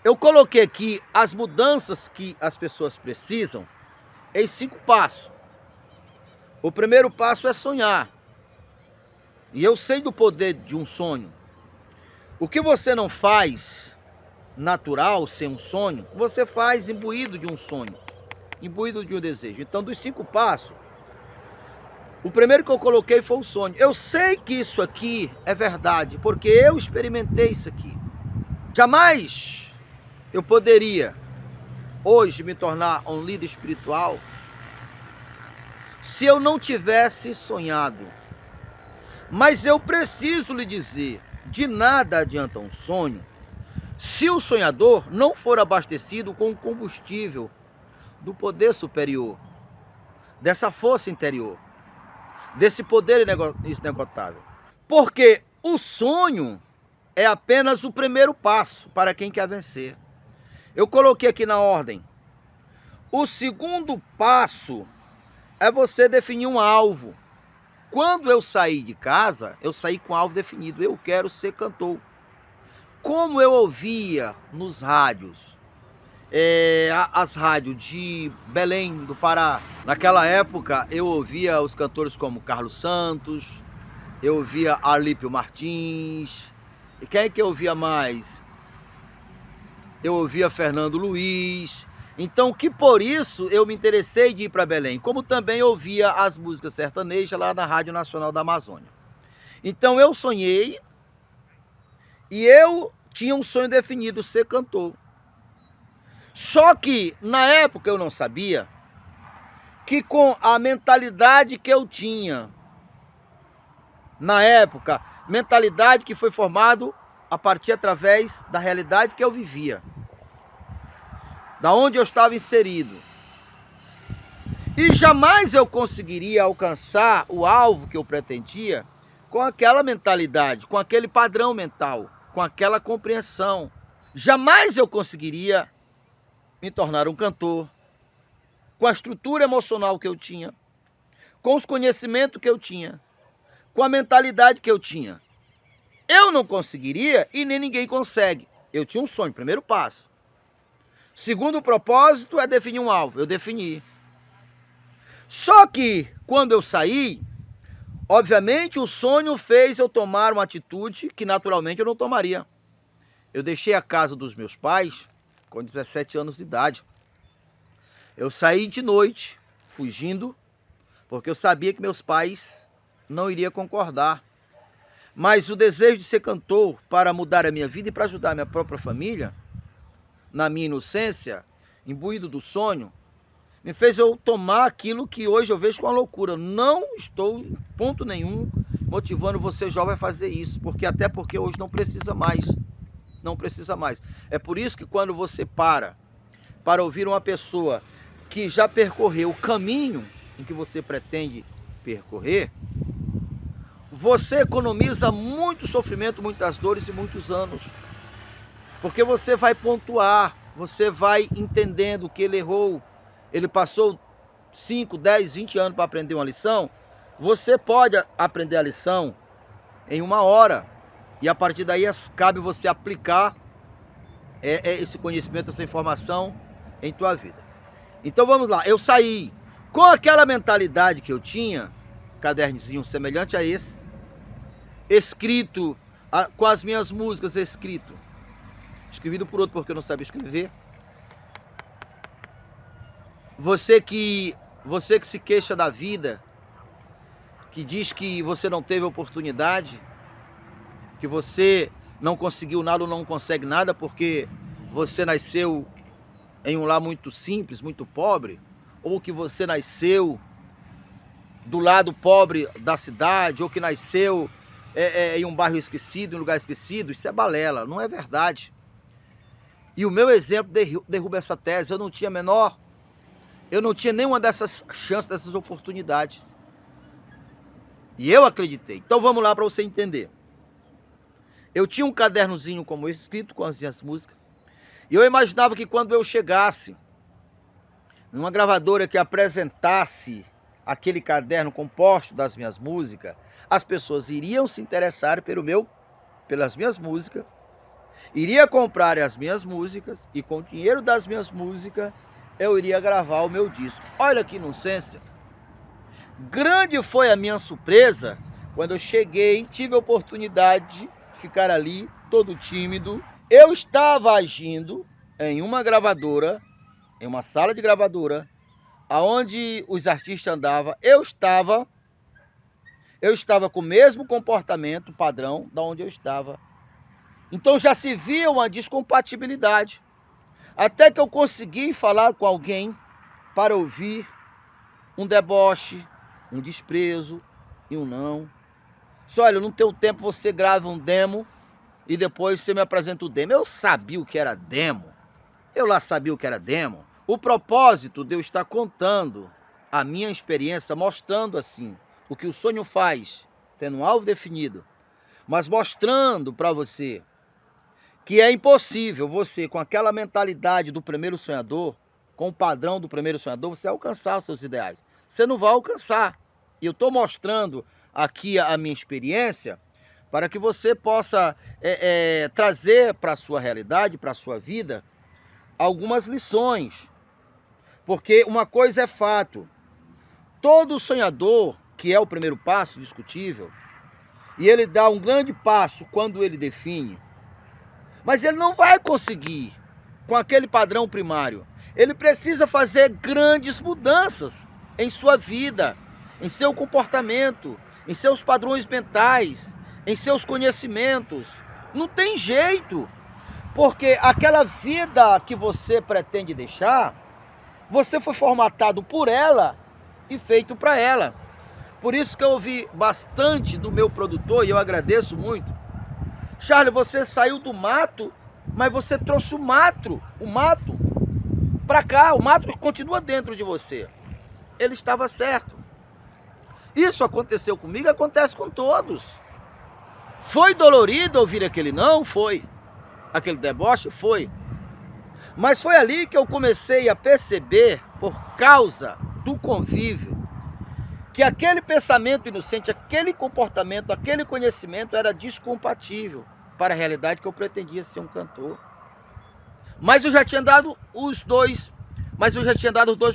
Eu coloquei aqui as mudanças que as pessoas precisam em 5 passos. O primeiro passo é sonhar. E eu sei do poder de um sonho. O que você não faz natural, sem um sonho, você faz imbuído de um sonho, imbuído de um desejo. Então, dos 5 passos, o primeiro que eu coloquei foi o sonho. Eu sei que isso aqui é verdade, porque eu experimentei isso aqui. Jamais eu poderia hoje me tornar um líder espiritual se eu não tivesse sonhado. Mas eu preciso lhe dizer, de nada adianta um sonho se o sonhador não for abastecido com o combustível do poder superior, dessa força interior, desse poder inesgotável. Porque o sonho é apenas o primeiro passo para quem quer vencer. Eu coloquei aqui na ordem. O segundo passo é você definir um alvo. Quando eu saí de casa, eu saí com alvo definido. Eu quero ser cantor. Como eu ouvia nos rádios, as rádios de Belém do Pará, naquela época eu ouvia os cantores como Carlos Santos, eu ouvia Alípio Martins, e quem é que eu ouvia mais? Eu ouvia Fernando Luiz. Então, que por isso eu me interessei de ir para Belém, como também ouvia as músicas sertanejas lá na Rádio Nacional da Amazônia. Então eu sonhei e eu tinha um sonho definido, ser cantor. Só que na época eu não sabia que com a mentalidade que eu tinha, na época, mentalidade que foi formado a partir através da realidade que eu vivia, da onde eu estava inserido. E jamais eu conseguiria alcançar o alvo que eu pretendia com aquela mentalidade, com aquele padrão mental, com aquela compreensão. Jamais eu conseguiria me tornar um cantor com a estrutura emocional que eu tinha, com os conhecimentos que eu tinha, com a mentalidade que eu tinha. Eu não conseguiria e nem ninguém consegue. Eu tinha um sonho, primeiro passo. Segundo propósito é definir um alvo. Eu defini. Só que quando eu saí, obviamente o sonho fez eu tomar uma atitude que naturalmente eu não tomaria. Eu deixei a casa dos meus pais com 17 anos de idade. Eu saí de noite, fugindo, porque eu sabia que meus pais não iriam concordar. Mas o desejo de ser cantor para mudar a minha vida e para ajudar a minha própria família, na minha inocência, imbuído do sonho, me fez eu tomar aquilo que hoje eu vejo com a loucura. Não estou, em ponto nenhum, motivando você jovem a fazer isso, até porque hoje não precisa mais. Não precisa mais. É por isso que quando você para ouvir uma pessoa que já percorreu o caminho em que você pretende percorrer, você economiza muito sofrimento, muitas dores e muitos anos. Porque você vai pontuar, você vai entendendo que ele errou, ele passou 5, 10, 20 anos para aprender uma lição. Você pode aprender a lição em 1 hora. E a partir daí cabe você aplicar esse conhecimento, essa informação em tua vida. Então vamos lá, eu saí com aquela mentalidade que eu tinha, cadernozinho semelhante a esse, escrito, com as minhas músicas escrevido por outro porque eu não sabia escrever. Você que se queixa da vida, que diz que você não teve oportunidade, que você não conseguiu nada ou não consegue nada porque você nasceu em um lar muito simples, muito pobre, ou que você nasceu do lado pobre da cidade, ou que nasceu em um bairro esquecido, em um lugar esquecido, isso é balela, não é verdade. E o meu exemplo derruba essa tese. Eu não tinha nenhuma dessas chances, dessas oportunidades. E eu acreditei. Então vamos lá para você entender. Eu tinha um cadernozinho como esse, escrito com as minhas músicas. E eu imaginava que quando eu chegasse numa gravadora que apresentasse aquele caderno composto das minhas músicas, as pessoas iriam se interessar pelas minhas músicas Iria comprar as minhas músicas e com o dinheiro das minhas músicas eu iria gravar o meu disco. Olha que inocência. Grande foi a minha surpresa quando eu cheguei, tive a oportunidade de ficar ali, todo tímido. Eu estava agindo em uma gravadora, em uma sala de gravadora, aonde os artistas andavam. Eu estava com o mesmo comportamento padrão da onde eu estava. Então já se via uma descompatibilidade. Até que eu consegui falar com alguém para ouvir um deboche, um desprezo e um não. Só, olha, no teu tempo você grava um demo e depois você me apresenta o demo. Eu sabia o que era demo. Eu lá sabia o que era demo. O propósito de eu estar contando a minha experiência, mostrando assim o que o sonho faz, tendo um alvo definido, mas mostrando para você que é impossível você, com aquela mentalidade do primeiro sonhador, com o padrão do primeiro sonhador, você alcançar os seus ideais. Você não vai alcançar. E eu estou mostrando aqui a minha experiência para que você possa trazer para a sua realidade, para a sua vida, algumas lições. Porque uma coisa é fato. Todo sonhador, que é o primeiro passo discutível, e ele dá um grande passo quando ele define, mas ele não vai conseguir com aquele padrão primário. Ele precisa fazer grandes mudanças em sua vida, em seu comportamento, em seus padrões mentais, em seus conhecimentos. Não tem jeito, porque aquela vida que você pretende deixar, você foi formatado por ela e feito para ela. Por isso que eu ouvi bastante do meu produtor, e eu agradeço muito. Charles, você saiu do mato, mas você trouxe o mato para cá. O mato continua dentro de você. Ele estava certo. Isso aconteceu comigo, acontece com todos. Foi dolorido ouvir aquele não? Foi. Aquele deboche? Foi. Mas foi ali que eu comecei a perceber, por causa do convívio, que aquele pensamento inocente, aquele comportamento, aquele conhecimento era descompatível para a realidade que eu pretendia ser um cantor. Mas eu já tinha dado os dois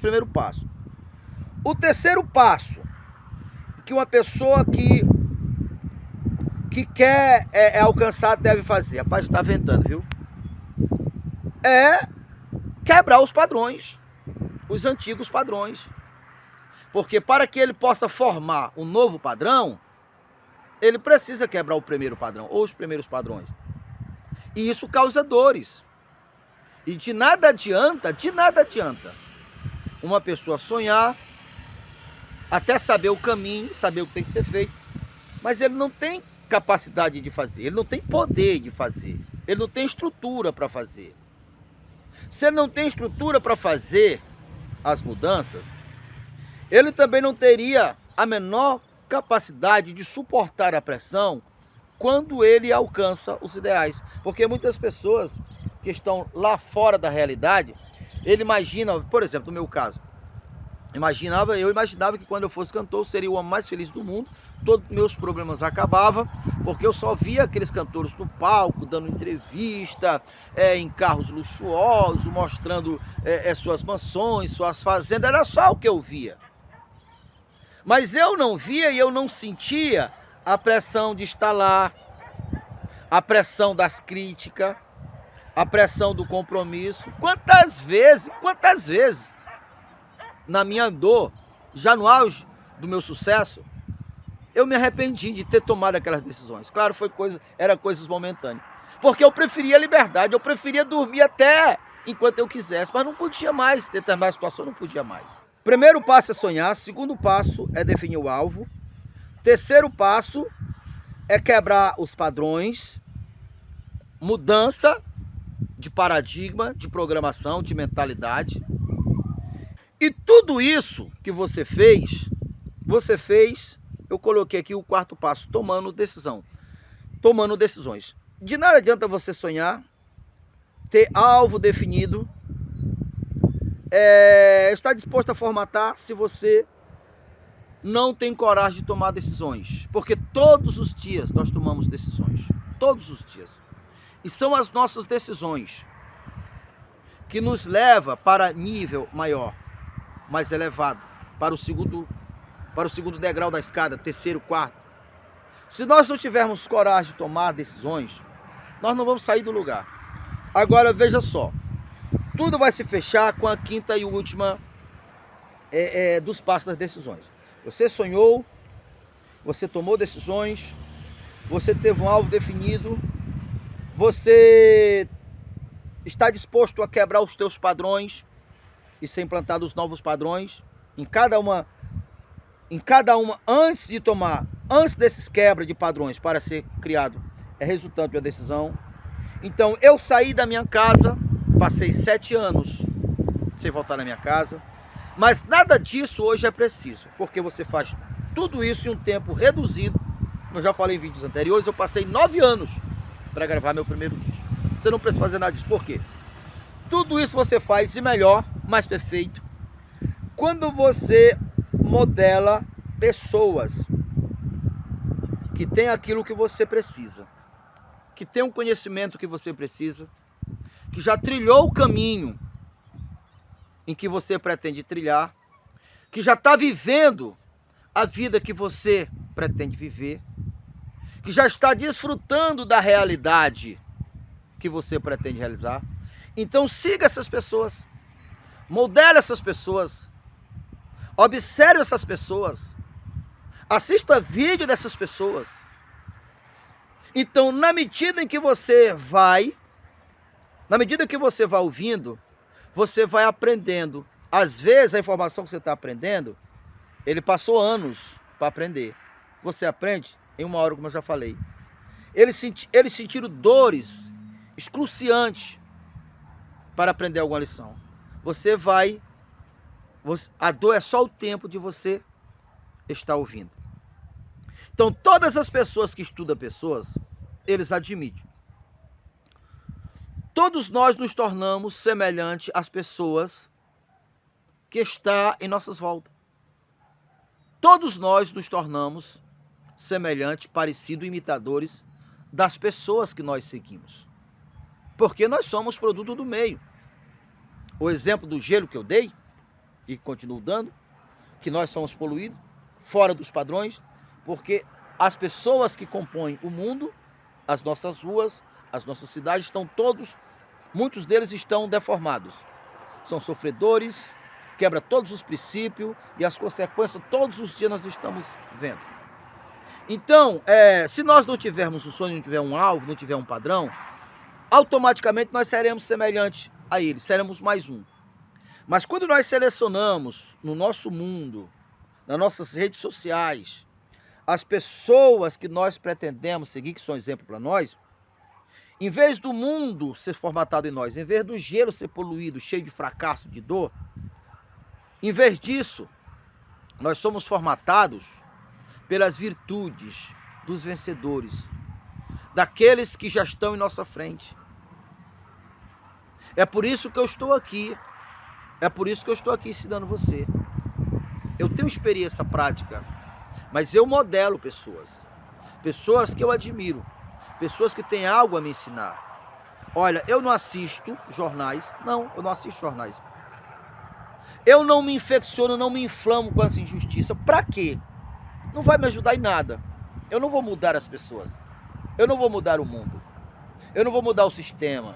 primeiros passos. O terceiro passo que uma pessoa que quer alcançar deve fazer, rapaz, está ventando, viu? É quebrar os padrões, os antigos padrões. Porque para que ele possa formar um novo padrão, ele precisa quebrar o primeiro padrão, ou os primeiros padrões. E isso causa dores. E de nada adianta uma pessoa sonhar, até saber o caminho, saber o que tem que ser feito, mas ele não tem capacidade de fazer, ele não tem poder de fazer, ele não tem estrutura para fazer. Se ele não tem estrutura para fazer as mudanças, ele também não teria a menor capacidade de suportar a pressão quando ele alcança os ideais. Porque muitas pessoas que estão lá fora da realidade, ele imagina, por exemplo, no meu caso, eu imaginava que quando eu fosse cantor eu seria o homem mais feliz do mundo, todos meus problemas acabavam, porque eu só via aqueles cantores no palco, dando entrevista, em carros luxuosos, mostrando suas mansões, suas fazendas, era só o que eu via. Mas eu não via e eu não sentia a pressão de estar lá, a pressão das críticas, a pressão do compromisso. Quantas vezes, na minha dor, já no auge do meu sucesso, eu me arrependi de ter tomado aquelas decisões. Claro, eram coisas momentâneas. Porque eu preferia a liberdade, eu preferia dormir até enquanto eu quisesse, mas não podia mais, determinada situação não podia mais. Primeiro passo é sonhar, segundo passo é definir o alvo, terceiro passo é quebrar os padrões, mudança de paradigma, de programação, de mentalidade. E tudo isso que você fez, eu coloquei aqui o quarto passo, tomando decisões. De nada adianta você sonhar, ter alvo definido, estar disposto a formatar se você não tem coragem de tomar decisões. Porque todos os dias nós tomamos decisões. Todos os dias. E são as nossas decisões que nos leva para nível maior, mais elevado, para o segundo degrau da escada, terceiro, quarto. Se nós não tivermos coragem de tomar decisões, nós não vamos sair do lugar. Agora veja só, tudo vai se fechar com a quinta e última dos passos das decisões. Você sonhou, você tomou decisões, você teve um alvo definido, você está disposto a quebrar os teus padrões e ser implantados novos padrões em cada uma, antes desses quebra de padrões para ser criado, é resultante de uma decisão. Então eu saí da minha casa, passei 7 anos sem voltar na minha casa, mas nada disso hoje é preciso, porque você faz tudo isso em um tempo reduzido. Como eu já falei em vídeos anteriores, eu passei 9 anos para gravar meu primeiro disco. Você não precisa fazer nada disso, por quê? Tudo isso você faz de melhor, mais perfeito, quando você modela pessoas que têm aquilo que você precisa, que tem um conhecimento que você precisa, que já trilhou o caminho em que você pretende trilhar, que já está vivendo a vida que você pretende viver, que já está desfrutando da realidade que você pretende realizar. Então siga essas pessoas, modele essas pessoas, observe essas pessoas, assista vídeo dessas pessoas. Então, na medida que você vai ouvindo, você vai aprendendo. Às vezes a informação que você está aprendendo, ele passou anos para aprender. Você aprende em 1 hora, como eu já falei. Eles sentiram dores excruciantes para aprender alguma lição. A dor é só o tempo de você estar ouvindo. Então, todas as pessoas que estudam pessoas, eles admitem. Todos nós nos tornamos semelhantes às pessoas que estão em nossas voltas. Todos nós nos tornamos semelhantes, parecidos, imitadores das pessoas que nós seguimos. Porque nós somos produto do meio. O exemplo do gelo que eu dei, e continuo dando, que nós somos poluídos, fora dos padrões, porque as pessoas que compõem o mundo, as nossas ruas, as nossas cidades, muitos deles estão deformados. São sofredores, quebra todos os princípios e as consequências todos os dias nós estamos vendo. Então, se nós não tivermos um sonho, não tiver um alvo, não tiver um padrão, automaticamente nós seremos semelhantes a eles, seremos mais um. Mas quando nós selecionamos no nosso mundo, nas nossas redes sociais, as pessoas que nós pretendemos seguir, que são exemplo para nós, em vez do mundo ser formatado em nós, em vez do gelo ser poluído, cheio de fracasso, de dor, em vez disso, nós somos formatados pelas virtudes dos vencedores, daqueles que já estão em nossa frente. É por isso que eu estou aqui. É por isso que eu estou aqui ensinando você. Eu tenho experiência prática, mas eu modelo pessoas. Pessoas que eu admiro. Pessoas que têm algo a me ensinar. Olha, eu não assisto jornais. Não, eu não assisto jornais. Eu não me infecciono, não me inflamo com as injustiças. Para quê? Não vai me ajudar em nada. Eu não vou mudar as pessoas. Eu não vou mudar o mundo. Eu não vou mudar o sistema.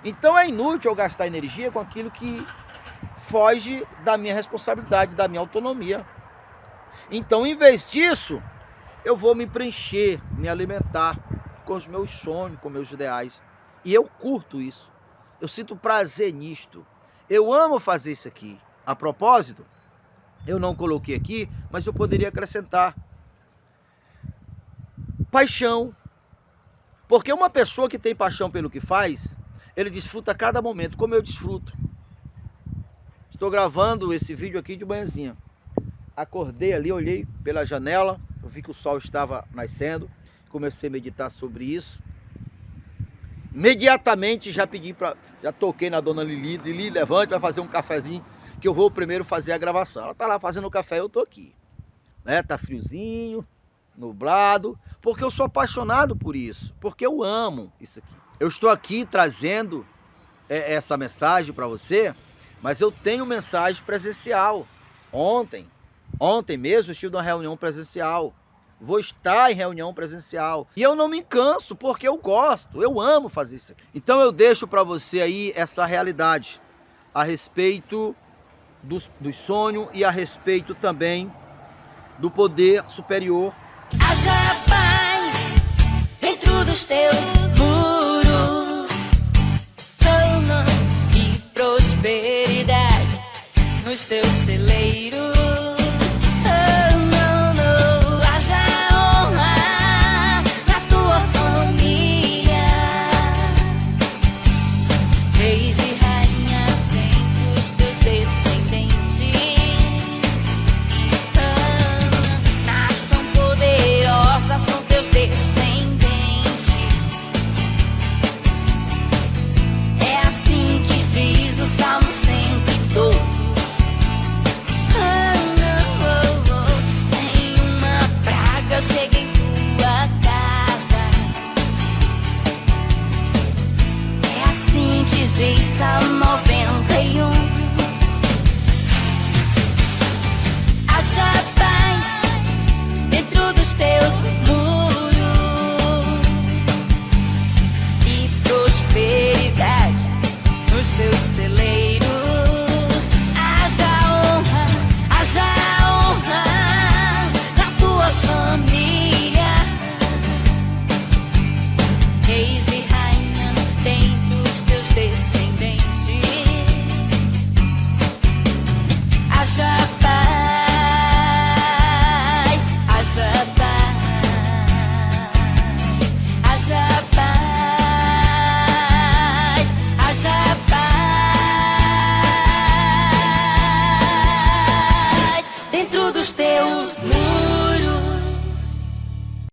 Então é inútil eu gastar energia com aquilo que foge da minha responsabilidade, da minha autonomia. Então, em vez disso, eu vou me preencher, me alimentar com os meus sonhos, com meus ideais. E eu curto isso. Eu sinto prazer nisto. Eu amo fazer isso aqui. A propósito, eu não coloquei aqui, mas eu poderia acrescentar paixão. Porque uma pessoa que tem paixão pelo que faz, ele desfruta a cada momento, como eu desfruto. Estou gravando esse vídeo aqui de manhãzinha. Acordei ali, olhei pela janela, eu vi que o sol estava nascendo, comecei a meditar sobre isso. Imediatamente já toquei na dona Lili, Lili, levante, vai fazer um cafezinho, que eu vou primeiro fazer a gravação. Ela está lá fazendo o café, eu estou aqui. Tá friozinho, nublado, porque eu sou apaixonado por isso, porque eu amo isso aqui. Eu estou aqui trazendo essa mensagem para você, mas eu tenho mensagem presencial. Ontem mesmo eu estive numa reunião presencial. Vou estar em reunião presencial. E eu não me canso, porque eu gosto, eu amo fazer isso aqui. Então eu deixo para você aí essa realidade a respeito dos sonhos e a respeito também do poder superior. Haja paz dentro dos teus muros, calma e prosperidade nos teus celeiros. Salmo 91. Haja paz dentro dos teus muros e prosperidade nos teus celeiros. Haja honra na tua família. Reis e rainhas dentre os teus descendentes. Haja paz, haja paz, haja paz, haja paz dentro dos teus muros.